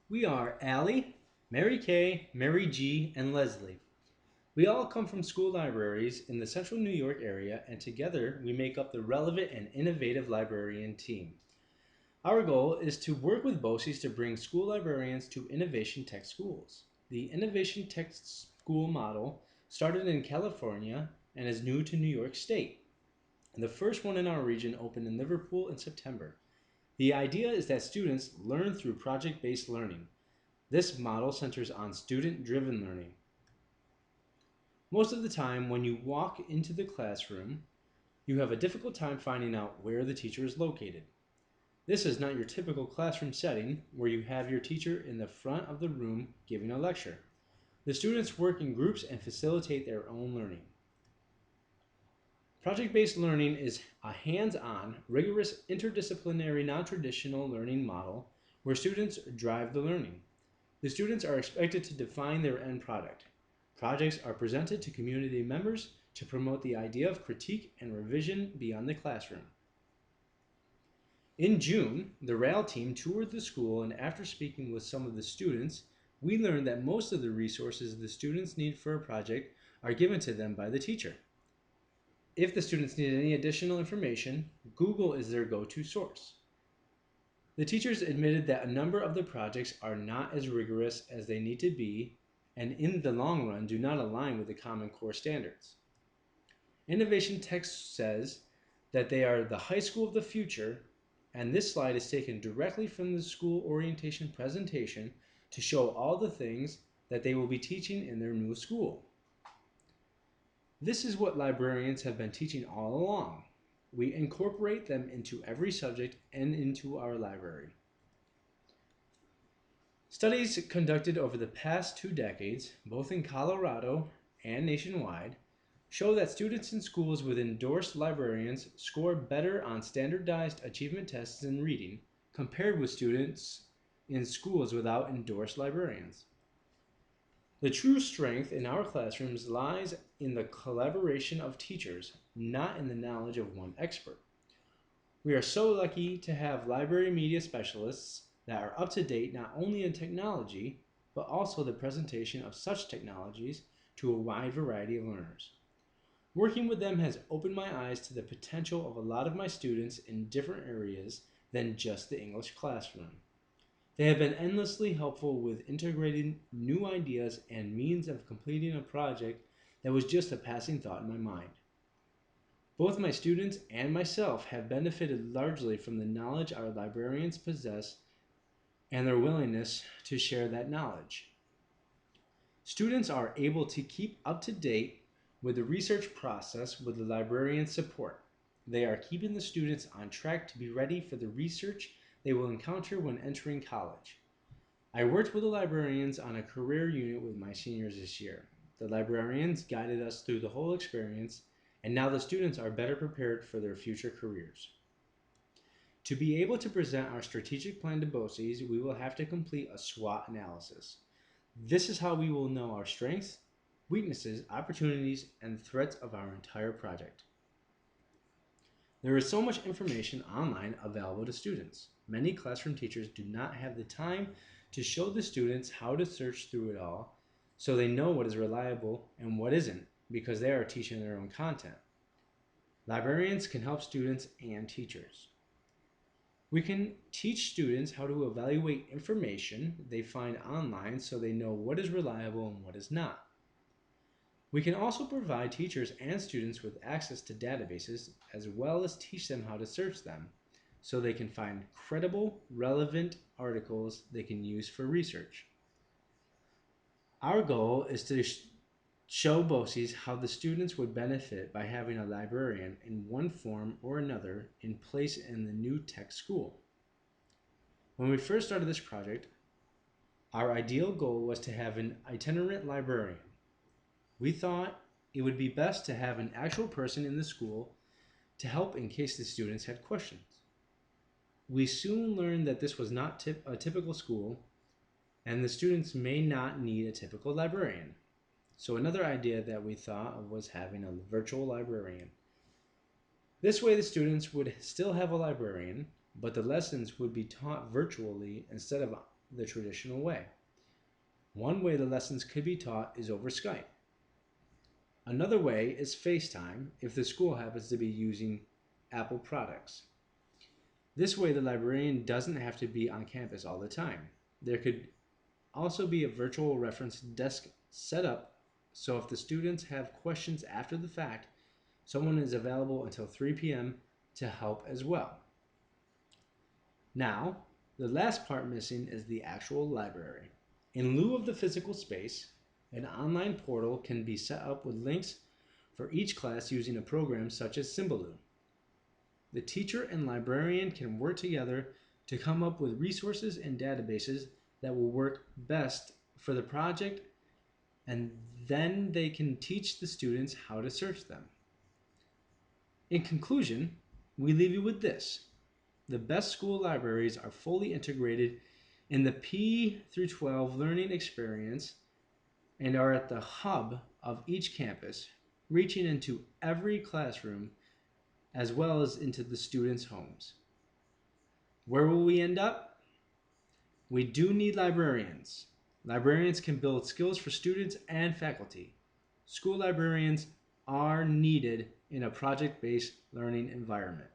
We are Allie, Mary Kay, Mary G, and Leslie. We all come from school libraries in the central New York area, and together we make up the relevant and innovative librarian team. Our goal is to work with BOCES to bring school librarians to innovation tech schools. The innovation tech school model started in California and is new to New York State. The first one in our region opened in Liverpool in September. The idea is that students learn through project based learning. This model centers on student driven learning. Most of the time, when you walk into the classroom, you have a difficult time finding out where the teacher is located. This is not your typical classroom setting where you have your teacher in the front of the room giving a lecture. The students work in groups and facilitate their own learning. Project based learning is a hands on, rigorous, interdisciplinary, non traditional learning model where students drive the learning. The students are expected to define their end product. Projects are presented to community members to promote the idea of critique and revision beyond the classroom. In June, the RAL team toured the school, and after speaking with some of the students, we learned that most of the resources the students need for a project are given to them by the teacher. If the students need any additional information, Google is their go-to source. The teachers admitted that a number of the projects are not as rigorous as they need to be and in the long run do not align with the Common Core standards. Innovation Tech says that they are the high school of the future, and this slide is taken directly from the school orientation presentation to show all the things that they will be teaching in their new school. This is what librarians have been teaching all along. We incorporate them into every subject and into our library. Studies conducted over the past 2 decades, both in Colorado and nationwide, show that students in schools with endorsed librarians score better on standardized achievement tests in reading compared with students in schools without endorsed librarians. The true strength in our classrooms lies in the collaboration of teachers, not in the knowledge of one expert. We are so lucky to have library media specialists that are up to date not only in technology, but also the presentation of such technologies to a wide variety of learners. Working with them has opened my eyes to the potential of a lot of my students in different areas than just the English classroom. They have been endlessly helpful with integrating new ideas and means of completing a project that was just a passing thought in my mind. Both my students and myself have benefited largely from the knowledge our librarians possess and their willingness to share that knowledge. Students are able to keep up to date with the research process with the librarian's support. They are keeping the students on track to be ready for the research they will encounter when entering college. I worked with the librarians on a career unit with my seniors this year. The librarians guided us through the whole experience, and now the students are better prepared for their future careers. To be able to present our strategic plan to BOCES, we will have to complete a SWOT analysis. This is how we will know our strengths, weaknesses, opportunities, and threats of our entire project. There is so much information online available to students. Many classroom teachers do not have the time to show the students how to search through it all so they know what is reliable and what isn't because they are teaching their own content. Librarians can help students and teachers. We can teach students how to evaluate information they find online so they know what is reliable and what is not. We can also provide teachers and students with access to databases as well as teach them how to search them so they can find credible, relevant articles they can use for research. Our goal is to show BOCES how the students would benefit by having a librarian in one form or another in place in the new tech school. When we first started this project, our ideal goal was to have an itinerant librarian. We thought it would be best to have an actual person in the school to help in case the students had questions. We soon learned that this was not a typical school, and the students may not need a typical librarian. So another idea that we thought of was having a virtual librarian. This way the students would still have a librarian, but the lessons would be taught virtually instead of the traditional way. One way the lessons could be taught is over Skype. Another way is FaceTime if the school happens to be using Apple products. This way, the librarian doesn't have to be on campus all the time. There could also be a virtual reference desk set up so if the students have questions after the fact, someone is available until 3 p.m. to help as well. Now, the last part missing is the actual library. In lieu of the physical space, an online portal can be set up with links for each class using a program such as Symbaloo. The teacher and librarian can work together to come up with resources and databases that will work best for the project, and then they can teach the students how to search them. In conclusion, we leave you with this. The best school libraries are fully integrated in the P through 12 learning experience and are at the hub of each campus, reaching into every classroom as well as into the students' homes. Where will we end up? We do need librarians. Librarians can build skills for students and faculty. School librarians are needed in a project-based learning environment.